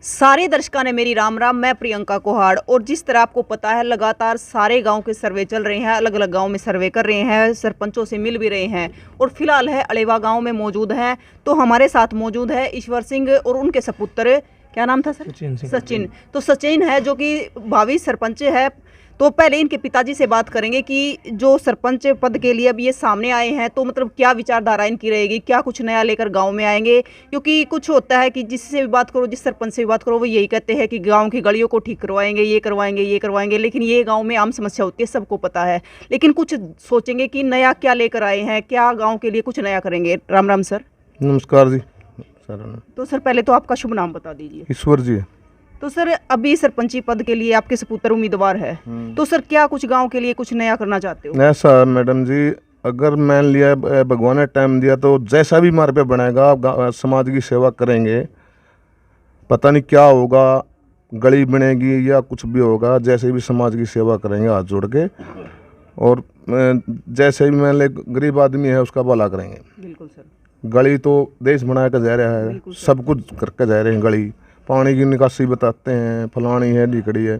सारे दर्शकों ने मेरी राम राम। मैं प्रियंका कोहाड़। और जिस तरह आपको पता है लगातार सारे गांव के सर्वे चल रहे हैं, अलग अलग गांव में सर्वे कर रहे हैं, सरपंचों से मिल भी रहे हैं और फिलहाल है अलेवा गांव में मौजूद हैं। तो हमारे साथ मौजूद है ईश्वर सिंह और उनके सपुत्र, क्या नाम था सर? सचिन। तो सचिन है जो कि भावी सरपंच है। तो पहले इनके पिताजी से बात करेंगे कि जो सरपंच पद के लिए अब ये सामने आए हैं तो मतलब क्या विचारधारा इनकी रहेगी, क्या कुछ नया लेकर गांव में आएंगे। क्योंकि कुछ होता है कि जिससे भी बात करो, जिस सरपंच से भी बात करो, वो यही कहते हैं कि गांव की गलियों को ठीक करवाएंगे, ये करवाएंगे, ये करवाएंगे। लेकिन ये गांव में आम समस्या होती है, सबको पता है। लेकिन कुछ सोचेंगे कि नया क्या लेकर आए हैं, क्या गाँव के लिए कुछ नया करेंगे। राम राम सर। नमस्कार जी सर। तो सर पहले तो आपका शुभ नाम बता दीजिए। ईश्वर जी। तो सर अभी सरपंची पद के लिए आपके सपुत्र उम्मीदवार है, तो सर क्या कुछ गांव के लिए कुछ नया करना चाहते हो? ऐसा मैडम जी, अगर मान लिया भगवान ने टाइम दिया तो जैसा भी हमारे पे बनेगा समाज की सेवा करेंगे। पता नहीं क्या होगा, गली बनेगी या कुछ भी होगा, जैसे भी समाज की सेवा करेंगे हाथ जोड़ के। और जैसे भी मान ले गरीब आदमी है उसका भला करेंगे। बिल्कुल सर। गली तो देश बना कर जा रहा है, सब कुछ करके जा रहे हैं। गली पानी की निकासी बताते हैं, फलानी है ढिकड़ी है।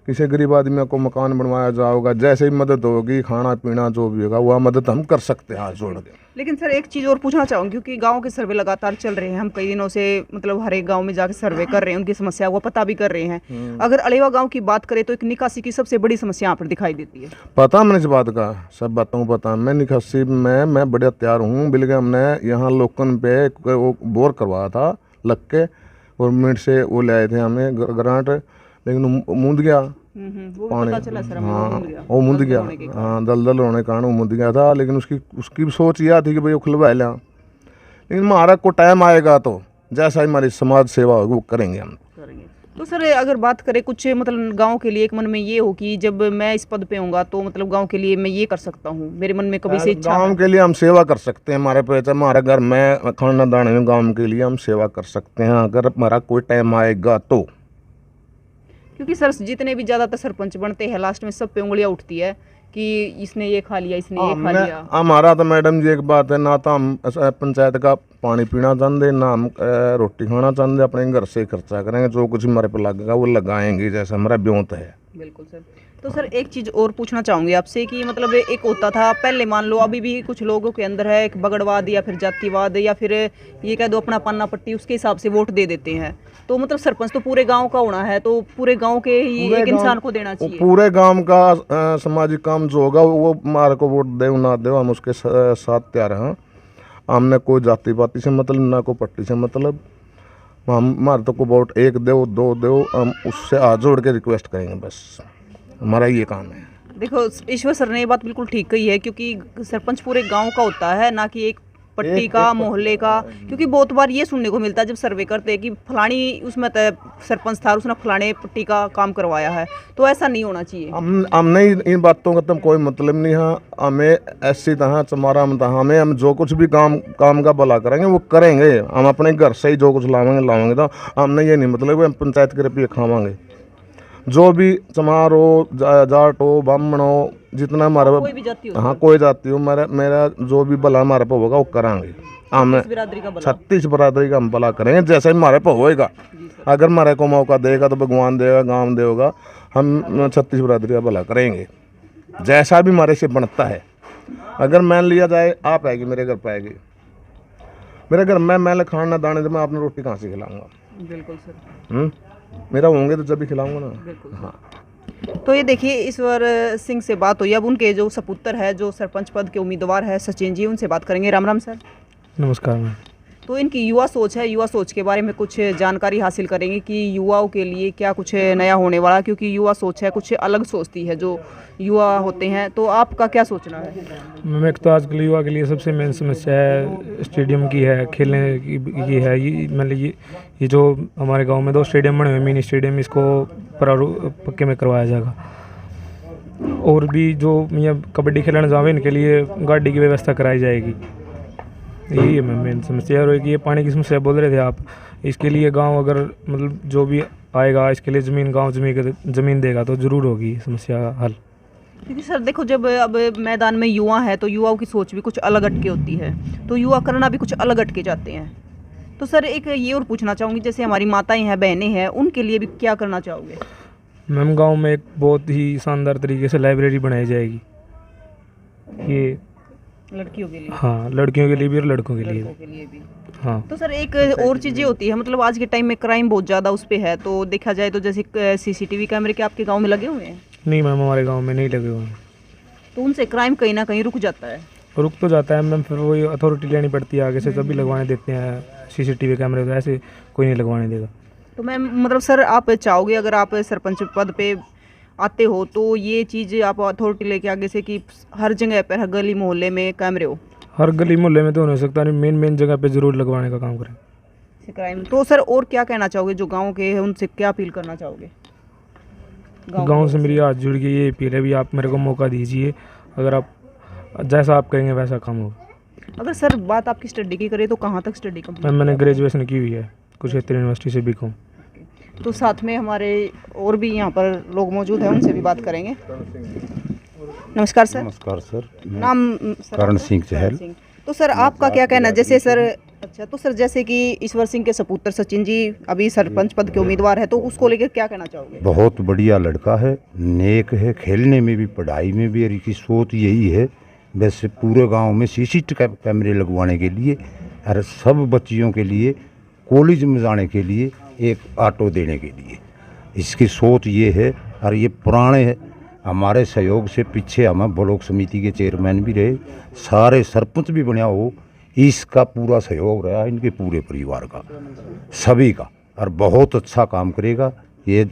किसी गरीब आदमी को मकान बनवाया जाएगा, जैसे भी मदद होगी, खाना पीना जो भी होगा वह मदद हम कर सकते हैं हाथ जोड़ के। लेकिन सर एक चीज़ और पूछना चाहूँगी, क्योंकि गांव के सर्वे लगातार चल रहे हैं, हम कई दिनों से मतलब हर एक गांव में जाकर सर्वे कर रहे हैं, उनकी समस्या को पता भी कर रहे हैं। अगर अलेवा गांव की बात करें तो एक निकासी की सबसे बड़ी समस्या यहाँ पर दिखाई देती है। पता मैंने इस बात का, सब बातों को पता। मैं निकासी में मैं बड़ा तैयार हूँ। बिल्कुल हमने यहाँ लोकन पे वो बोर करवाया था लग के, गवर्नमेंट से वो ले आए थे हमें ग्रांट, लेकिन मुंद गया वो पानी। पता चला सर, हाँ वो मुंद गया। हाँ दलदल होने के कारण वो मुंद गया था। लेकिन उसकी भी सोच यह थी कि भाई वो खुलवा लिया। लेकिन हमारा को टाइम आएगा तो जैसा हमारी समाज सेवा होगी वो करेंगे हम। तो सर अगर बात करें कुछ मतलब गांव के लिए एक मन में ये हो कि जब मैं इस पद पे होऊंगा तो मतलब गांव के लिए मैं ये कर सकता हूँ, मेरे मन में कभी से इच्छा गांव के लिए हम सेवा कर सकते हैं। हमारे पे हमारे घर में खाना दाने में गांव के लिए हम सेवा कर सकते हैं अगर हमारा कोई टाइम आएगा तो। क्योंकि सर जितने भी ज़्यादातर सरपंच बनते हैं लास्ट में सब पे उंगलियां उठती है कि इसने ये खा लिया, इसने ये खा लिया। हमारा तो मैडम जी एक बात है, ना तो हम पंचायत का पानी पीना चाहते, ना हम रोटी खाना चाहते। अपने घर से खर्चा करेंगे, जो कुछ हमारे पे लगेगा वो लगाएंगे जैसा हमारा ब्योंत है। बिल्कुल सर। तो सर एक चीज़ और पूछना चाहूँगी आपसे कि मतलब एक होता था पहले, मान लो अभी भी कुछ लोगों के अंदर है एक बगड़वाद या फिर जातिवाद या फिर ये कह दो अपना पन्ना पट्टी, उसके हिसाब से वोट दे देते हैं। तो मतलब सरपंच तो पूरे गांव का होना है, तो पूरे गांव के ही एक इंसान को देना चाहिए। पूरे गांव का सामाजिक काम जो होगा वो हमारे को वोट दे ना दे, हम उसके साथ तैयार हैं। हमने कोई जाति पाति से मतलब ना कोई पट्टी से मतलब। हम हमारे तो को वोट एक दो दो दो, हम उससे हाथ जोड़ के रिक्वेस्ट करेंगे, बस हमारा ये काम है। देखो ईश्वर सर ने ये बात बिल्कुल ठीक कही है, क्योंकि सरपंच पूरे गांव का होता है, ना कि एक पट्टी का, मोहल्ले का। क्योंकि बहुत बार ये सुनने को मिलता है जब सर्वे करते हैं कि फलानी उसमें सरपंच था, उसने फलाने पट्टी का काम करवाया है। तो ऐसा नहीं होना चाहिए। हमने इन बातों का तो कोई मतलब नहीं है। हमें ऐसी तरह हमारा हमें हम जो कुछ भी काम का भला करेंगे वो करेंगे। हम अपने घर से ही जो कुछ लावेंगे तो हमने ये नहीं मतलब हम पंचायत के रुपये खावांगे। जो भी चमार हो, जाट हो, ब्राह्मण हो, जितना हमारे कोई भी जाति हो, हाँ कोई जाति हो, मेरा जो भी भला हमारे पे होगा वो करांगे। हमें 36 बिरादरी का हम भला करेंगे जैसे हमारे पे होएगा। अगर हमारे को मौका देगा तो भगवान देगा, गांव देगा, हम 36 बिरादरी का भला करेंगे जैसा भी हमारे से बनता है। अगर मान लिया जाए आप आएगी मेरे घर पे आएगी, मेरे घर में मैं खाना दाने तो मैं आपने रोटी कहाँ से खिलाऊंगा? बिल्कुल सर। मेरा होंगे तो जब भी खिलाऊंगा ना। हाँ। तो ये देखिए ईश्वर सिंह से बात हुई। अब उनके जो सपुत्र है, जो सरपंच पद के उम्मीदवार है सचिन जी, उनसे बात करेंगे। राम राम सर। नमस्कार मैम। तो इनकी युवा सोच है, युवा सोच के बारे में कुछ जानकारी हासिल करेंगे कि युवाओं के लिए क्या कुछ नया होने वाला, क्योंकि युवा सोच है कुछ अलग सोचती है जो युवा होते हैं। तो आपका क्या सोचना है? मैम एक तो आजकल युवा के लिए सबसे मेन समस्या है स्टेडियम की है, खेलने की है। ये मतलब ये जो हमारे गांव में 2 स्टेडियम बने हुए मिनी स्टेडियम, इसको पक्के में करवाया जाएगा। और भी जो ये कबड्डी खेलने जावे इनके लिए गाड़ी की व्यवस्था कराई जाएगी। यही है मैम मेन समस्या। और ये पानी की समस्या बोल रहे थे आप, इसके लिए गांव अगर मतलब जो भी आएगा इसके लिए गांव ज़मीन देगा तो ज़रूर होगी समस्या हल। क्योंकि सर देखो जब अब मैदान में युवा है तो युवाओं की सोच भी कुछ अलग हटके होती है, तो युवा करना भी कुछ अलग हटके जाते हैं। तो सर एक ये और पूछना चाहूँगी, जैसे हमारी माताएं हैं, बहनें हैं, उनके लिए भी क्या करना चाहोगे? मैम गांव में एक बहुत ही शानदार तरीके से लाइब्रेरी बनाई जाएगी, ये लड़कियों के लिए, हाँ लड़कियों के लिए भी और लड़कों के लिए लड़कों भी। के लिए भी। हाँ तो सर एक और चीज़ें होती है, मतलब आज के टाइम में क्राइम बहुत ज़्यादा उस पे है, तो देखा जाए तो जैसे सीसीटीवी कैमरे के आपके गांव में लगे हुए हैं, नहीं मैम हमारे गांव में नहीं लगे हुए हैं। तो उनसे क्राइम कहीं ना कहीं रुक जाता है। रुक तो जाता है मैम, फिर वही अथॉरिटी लेनी पड़ती है आगे से, तभी लगवाने देते हैं सीसीटीवी कैमरे, तो ऐसे कोई नहीं लगवाने देगा। तो मैम मतलब सर आप चाहोगे अगर आप सरपंच पद पे आते हो तो ये चीज़ आप अथॉरिटी लेके आगे से कि हर जगह पर, हर गली मोहल्ले में कैमरे हो? हर गली मोहल्ले में तो नहीं हो सकता, नहीं मेन जगह पे ज़रूर लगवाने का काम करें। क्राइम तो सर और क्या कहना चाहोगे जो गांव के हैं, उनसे क्या अपील करना चाहोगे? गांव से मेरी हाथ जुड़ के ये अपील है भी, आप मेरे को मौका दीजिए, अगर आप जैसा आप कहेंगे वैसा काम होगा। अगर सर बात आपकी स्टडी की करें तो कहाँ तक स्टडी कंप्लीट? मैम मैंने ग्रेजुएशन की हुई है कुरुक्षेत्र यूनिवर्सिटी से बीकॉम। तो साथ में हमारे और भी यहाँ पर लोग मौजूद हैं, उनसे भी बात करेंगे। नमस्कार सर। नमस्कार सर, मैं नाम सर करण आपका? सिंह चहल। सिंह। तो सर आपका क्या कहना है, जैसे सर अच्छा, तो सर जैसे कि ईश्वर सिंह के सपुत्र सचिन जी अभी सरपंच पद के उम्मीदवार है, तो उसको लेकर क्या कहना चाहोगे? बहुत बढ़िया लड़का है, नेक है, खेलने में भी पढ़ाई में भी, और इसकी सोच यही है वैसे पूरे गांव में सीसीटीवी कैमरे लगवाने के लिए और सब बच्चियों के लिए कॉलेज में जाने के लिए एक ऑटो देने के लिए, इसकी सोच ये है। और ये पुराने है, हमारे सहयोग से पीछे हम ब्लॉक समिति के चेयरमैन भी रहे, सारे सरपंच भी बना हो, इसका पूरा सहयोग रहा इनके पूरे परिवार का, सभी का, और बहुत अच्छा काम करेगा ये,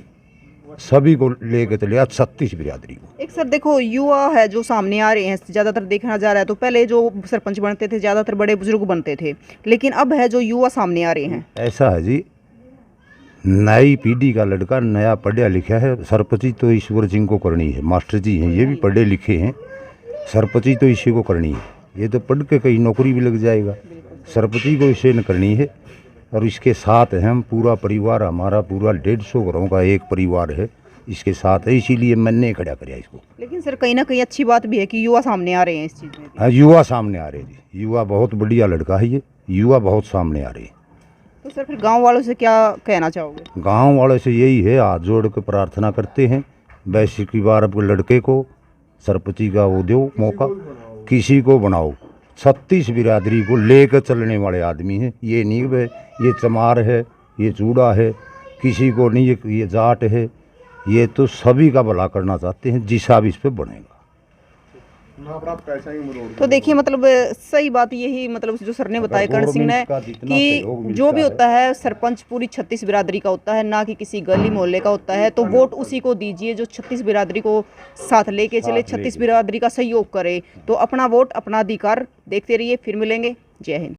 सभी को लेके चलेगा 36 बिरादरी को। एक सर देखो युवा है जो सामने आ रहे हैं, ज़्यादातर देखा जा रहा है, तो पहले जो सरपंच बनते थे ज़्यादातर बड़े बुजुर्ग बनते थे, लेकिन अब है जो युवा सामने आ रहे हैं। ऐसा है जी, नई पीढ़ी का लड़का नया पढ़ा लिखा है। सरपंची तो ईश्वर सिंह को करनी है, मास्टर जी हैं ये भी पढ़े लिखे हैं, सरपंची तो इसी को करनी है, ये तो पढ़ के कहीं नौकरी भी लग जाएगा, सरपंची को इसे न करनी है। और इसके साथ है हम पूरा परिवार, हमारा पूरा 150 घरों का एक परिवार है, इसके साथ है, इसीलिए मैंने खड़ा कराया इसको। लेकिन सर कहीं ना कहीं अच्छी बात भी है कि युवा सामने आ रहे हैं इस चीज़ में भी। हाँ, युवा सामने आ रहे हैं जी, युवा बहुत बढ़िया लड़का है ये, युवा बहुत सामने आ रहे हैं। तो सर फिर गांव वालों से क्या कहना चाहोगे? गांव वालों से यही है, हाथ जोड़ के प्रार्थना करते हैं वैसे की बार अब लड़के को सरपंची का वो दो मौका, किसी को बनाओ, 36 बिरादरी को लेकर चलने वाले आदमी हैं, ये नहीं है ये चमार है, ये चूड़ा है, किसी को नहीं ये जाट है, ये तो सभी का भला करना चाहते हैं, जिसा भी इस पर बनेगा। तो देखिए मतलब सही बात यही, मतलब जो सर ने बताया करण सिंह ने, कि जो भी होता है सरपंच पूरी 36 बिरादरी का होता है, ना कि किसी गली मोहल्ले का होता है, तो वोट उसी को दीजिए जो 36 बिरादरी को साथ लेके चले, 36 बिरादरी का सहयोग करे, तो अपना वोट अपना अधिकार। देखते रहिए, फिर मिलेंगे। जय हिंद।